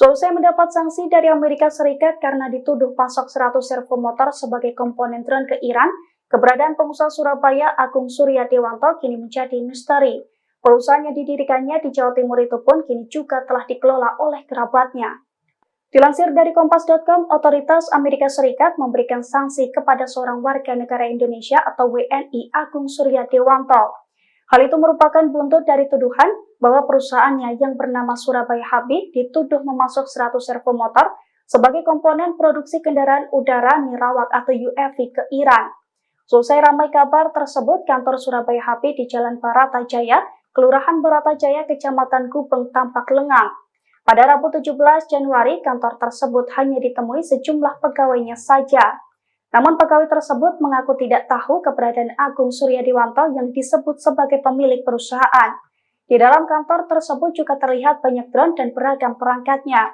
Seusai mendapat sanksi dari Amerika Serikat karena dituduh pasok 100 servo motor sebagai komponen drone ke Iran, keberadaan pengusaha Surabaya Agung Suryadewanto kini menjadi misteri. Perusahaan yang didirikannya di Jawa Timur itu pun kini juga telah dikelola oleh kerabatnya. Dilansir dari Kompas.com, otoritas Amerika Serikat memberikan sanksi kepada seorang warga negara Indonesia atau WNI Agung Suryadewanto. Hal itu merupakan buntut dari tuduhan bahwa perusahaannya yang bernama Surabaya Habib dituduh memasok 100 servo motor sebagai komponen produksi kendaraan udara nirawak atau UAV ke Iran. Selesai ramai kabar tersebut, kantor Surabaya Habib di Jalan Baratajaya, Kelurahan Baratajaya, Kecamatan Gubeng, tampak lengang. Pada Rabu 17 Januari, kantor tersebut hanya ditemui sejumlah pegawainya saja. Namun pegawai tersebut mengaku tidak tahu keberadaan Agung Suryadewanto yang disebut sebagai pemilik perusahaan. Di dalam kantor tersebut juga terlihat banyak drone dan beragam perangkatnya.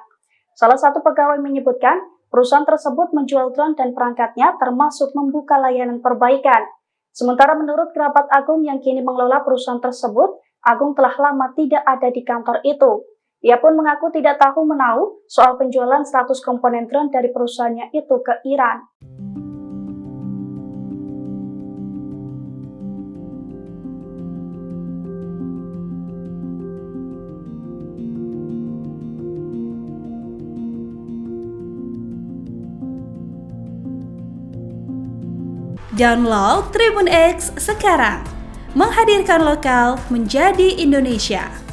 Salah satu pegawai menyebutkan, perusahaan tersebut menjual drone dan perangkatnya termasuk membuka layanan perbaikan. Sementara menurut kerabat Agung yang kini mengelola perusahaan tersebut, Agung telah lama tidak ada di kantor itu. Ia pun mengaku tidak tahu menahu soal penjualan 100 komponen drone dari perusahaannya itu ke Iran. Download Tribun X sekarang, menghadirkan lokal menjadi Indonesia.